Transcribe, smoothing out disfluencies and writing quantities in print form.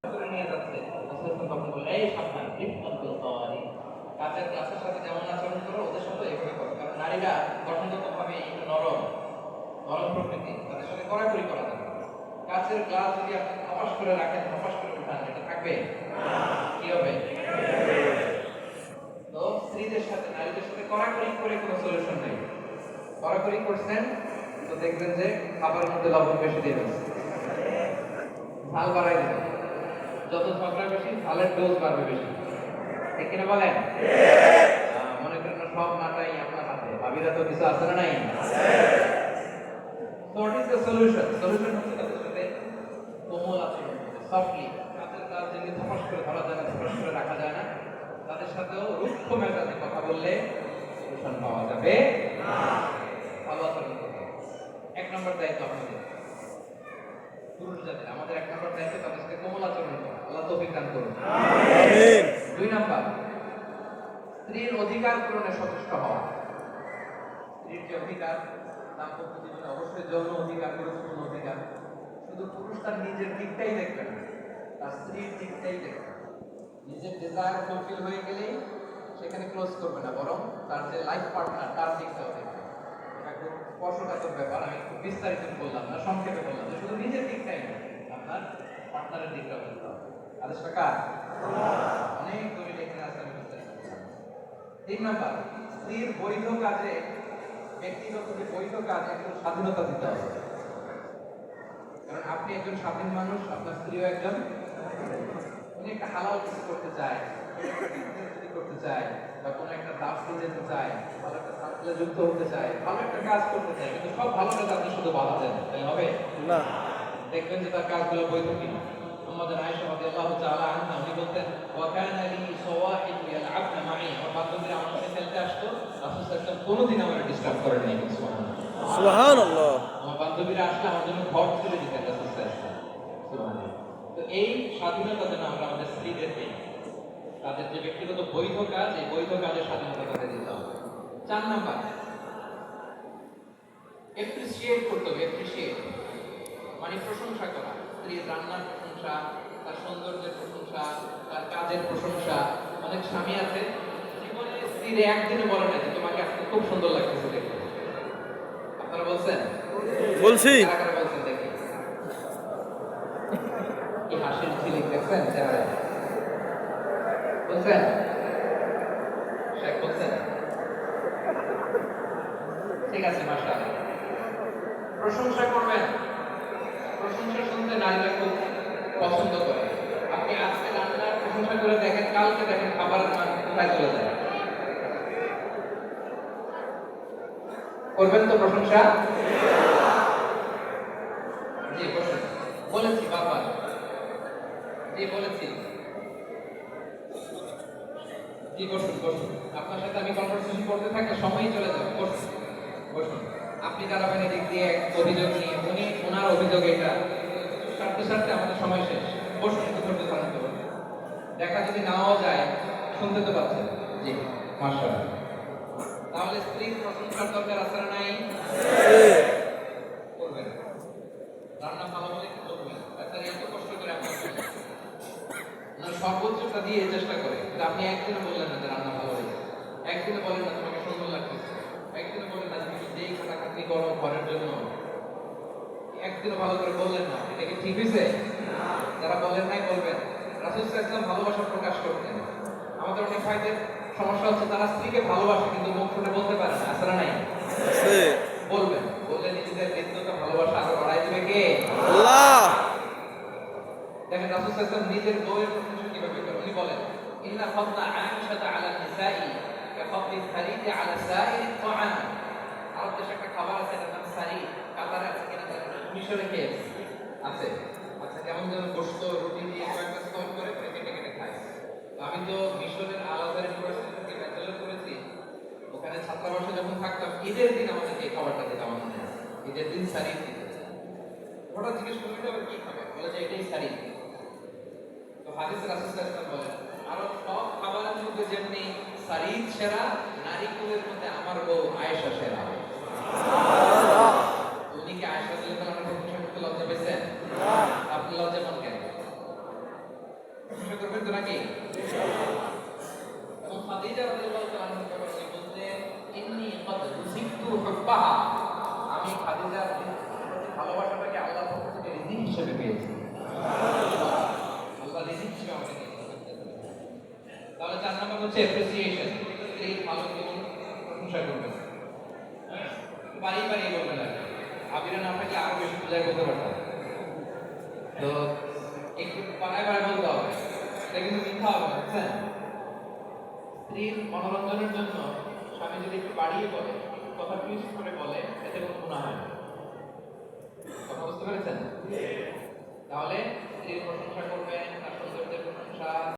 করে নিয়ে যাচ্ছে, রাসূল তখন বললেন, এই সাবধান, ইফতান বিল কাওয়ারিদ, কাজের গ্লাসের সাথে যেমন আচরণ করো ওদের সাথে এভাবে করো। কারণ নারীরা গঠনগতভাবে একটু নরম নরম প্রকৃতি, তাদের সাথে কড়াকড়ি করা যাবে না। কাচের গ্লাস যদি আপনি ধপাস করে রাখেন, ধপাস করে উঠান, এটা থাকবে? কি হবে? তো স্ত্রীদের সাথে নারীদের সাথে কড়াকড়ি করে কোনো সলিউশন নেই। কড়াকড়ি করছেন তো দেখবেন যে খাবারের মধ্যে লবণ বেশি দিয়ে দিচ্ছে, ঝাল বাড়াই দিবে। যত ঝগড়া বেশি, ঝালের ডোজ বাড়বে বেশি। ঠিক কিনা বলেন? মনে করেন না সব মাটাই আপনার হাতে, ভাবিরা তো কিছু আছে না নাই? So what is the solution? Solution হচ্ছে তাদের সাথে কোমল আচরণ করতে, সফটলি। কাজের কাজ যেমনি ধপাস করে ধরা যায় না, ধপাস করে রাখা যায় না, তাদের সাথেও রুক্ষ মেজাজে কথা বললে সলিউশন পাওয়া যাবে না। ভালো আচরণ করতে হবে। এক নম্বর দায়িত্ব আপনাদের, পুরুষ জাতির, আমাদের এক নম্বর দায়িত্ব তাদের সাথে কোমল আচরণ করা। আল্লাহ তৌফিক দান করুন। আমিন। দুই নাম্বার, স্ত্রীর অধিকার পূরণে সচেষ্ট হওয়া। স্ত্রীর যে অধিকার, দাম্পত্য জীবনে অবশ্যই জন্ম অধিকার গুরুত্বপূর্ণ অধিকার। শুধু পুরুষ তার নিজের দিকটাই দেখবে না, তার স্ত্রীর দিকটাই দেখবে। নিজের ডিজায়ার ফুলফিল হয়ে গেলেই সেখানে ক্লোজ করবে না, বরং তার যে লাইফ পার্টনার তার দিকটাও দেখবে। এটা খুব স্পর্শকাতর ব্যাপার, আমি খুব বিস্তারিত বললাম না, সংক্ষেপে বললাম যে শুধু নিজের দিকটাই না, আপনার পার্টনারের দিকটাও দেখতে হবে। আদেশটা কার? অনেক দলিল এখানে আছে, আমি বিস্তারিত বললাম। তিন নাম্বার, স্ত্রীর বৈধ কাজে, ব্যক্তিগত যে বৈধ কাজ, একটু স্বাধীনতা দিতে হবে। কারণ আপনি একজন স্বাধীন মানুষ, আপনার স্ত্রীও একজন। উনি একটা হালাল কিছু করতে চায়, যদি করতে চায়, বা কোনো একটা দাসে যেতে চায়, ভালো একটা সার্কেলে যুক্ত হতে চায়, ভালো একটা কাজ করতে চায়, কিন্তু সব ভালো কাজ আপনি শুধু বাধা দেন, তাই হবে না। দেখবেন যে তার কাজগুলো বৈধ কিনা। আমাদের আয়েশা রাদিয়াল্লাহু তাআলা আনহা উনি বলতেন, ওয়া কানা লি সাওয়াহিবু ইয়ালআবনা মাই, আমার বান্ধবীরা আমার সাথে খেলতে আসতো, রাসূল সাল্লাল্লাহু আলাইহি ওয়াসাল্লাম কোনোদিন আমাকে ডিস্টার্ব করেন নাই। সুবহানাল্লাহ, সুবহানাল্লাহ। আমার বান্ধবীরা আসলে আমার জন্য ঘর তুলে দিতেন রাসূল সাল্লাল্লাহু আলাইহি ওয়াসাল্লাম। সুবহানাল্লাহ। তো এই স্বাধীনতা যেন আমরা আমাদের স্ত্রীদেরকে, তাদের যে ব্যক্তিগত বৈধ কাজ, এই বৈধ কাজের স্বাধীনতা তাদের দিতে হবে। 4 নাম্বার, এপ্রিসিয়েট করতে হবে। এপ্রিসিয়েট মানে প্রশংসা করা। স্ত্রীর রান্নার প্রশংসা, তার সৌন্দর্যের প্রশংসা, তার কাজের প্রশংসা। অনেক স্বামী আছে জীবনে স্ত্রীর একদিনে বলে না যে তোমাকে আজকে খুব সুন্দর লাগতেছে দেখতে। আপনারা বলছেন? বলছি। কারা বলছেন দেখি? কি হাসির ঝিলিক দেখছেন চেহারায়? বলছেন? শেখ বলছেন? ঠিক আছে, মাশাআল্লাহ। প্রশংসা করবেন। প্রশংসা শুনতে নারীরা খুব পছন্দ করে। আপনি আজকে রান্নার প্রশংসা করে দেখেন, কালকে দেখেন খাবারের মান কোথায় চলে যায়। করবেন তো প্রশংসা? জি বসুন। বলেছি বারবার, জি বলেছি। জি বসুন বসুন। আপনার সাথে আমি কনভারসেশন করতে থাকলে সময়ই চলে যাবে। বসুন বসুন। আপনি দাঁড়াবেন এদিক দিয়ে এক অভিযোগ নিয়ে, উনি ওনার অভিযোগ এটা, সারতে সারতে আমাদের সময় শেষ। বসুন, একটু ধৈর্য ধারণ করুন। দেখা যদি নাও যায়, শুনতে তো পাচ্ছেন। জি মাশাআল্লাহ। তাহলে স্ত্রীর প্রশংসার দরকার আছে না নাই? করবেন। রান্না ভালো হলে কি করবেন? তাছাড়া এত কষ্ট করে আপনার ওনার সর্বোচ্চটা দিয়ে চেষ্টা করে, কিন্তু আপনি একদিনও বললেন না যে রান্না ভালো হয়েছে, একদিনও বলেন না তোমাকে সুন্দর লাগতেছে, একদিনও বলেন না তুমি যেই খাটাখাটনি করো ঘরের জন্য, একদিনও ভালো করে বললেন না। এটা কি ঠিক হয়েছে? যারা বলেন নাই বলবেন। রাসূল সাল্লাল্লাহু আলাইহি ওয়াসাল্লাম ভালোবাসা প্রকাশ করতেন। আমাদের অনেক ভাইদের সমস্যা হচ্ছে তারা স্ত্রীকে ভালোবাসে কিন্তু মুখ ফুটে বলতে পারে না। আছে না নাই? আছে। বলবেন, বললে নিজেদের ব্যক্তিগত ভালোবাসা আরো বাড়াই দিবে কে? আল্লাহ। দেখেন রাসূল সাল্লাল্লাহু আলাইহি ওয়াসাল্লাম নিজের বউয়ের প্রশংসা কিভাবে করেন। উনি বলেন, ইন্না ফাদলা আয়েশাতা আলা নিসাই কাফাদলি সারিদি আলা সাইরি তাআম। আরব দেশে একটা খাবার আছে, এটার নাম সারি। কাতারে আছে কিনা মিশরে খেয়েছে আছে। আচ্ছা, কেমন যেন গোশত রুটি দিয়ে কয়েকটা স্তর করে কেটে কেটে খায়। তো আমি তো মিশরের আল আজহার ইউনিভার্সিটি থেকে ব্যাচেলর করেছি, ওখানে ছাত্রাবাসে যখন থাকতাম ঈদের দিন আমাদেরকে এই খাবারটা দিতাম। আমার মনে আছে ঈদের দিন সারি দিত। হঠাৎ জিজ্ঞেস করলে আবার কি খাবে, বলে যে এটাই সারি। তো হাদিসে রাসূল সাল্লাল্লাহু আলাইহি ওয়াসাল্লাম বলেন, আরো সব খাবারের মধ্যে যেমনি সারি সেরা, নারী কুলের মধ্যে আমার বউ আয়েশা সেরা। সুবহানাল্লাহ। উনি কি আয়েশা রাদিয়াল্লাহু আনহার প্রশংসা করতে লজ্জা পেয়েছেন? আপনি লজ্জা পান কেন? অ্যাপ্রিসিয়েশন, স্ত্রীর ভালো গুণ প্রশংসা করবেন। হ্যাঁ, বাড়ি বাড়ি বলবেন আর কি। আবিরা না থাকলে আরো বেশি পূজায় করতে পারতাম। তো একটু বাড়ায় বাড়ায় বলতে হবে, এটা কিন্তু মিথ্যা হবে না, বুঝছেন? স্ত্রীর মনোরঞ্জনের জন্য স্বামী যদি একটু বাড়িয়ে বলে, একটু কথা টুইস্ট করে বলে, এতে কোনো গুনাহ হয় না। কথা বুঝতে পেরেছেন? তাহলে স্ত্রীর প্রশংসা করবেন, তার সৌন্দর্যের প্রশংসা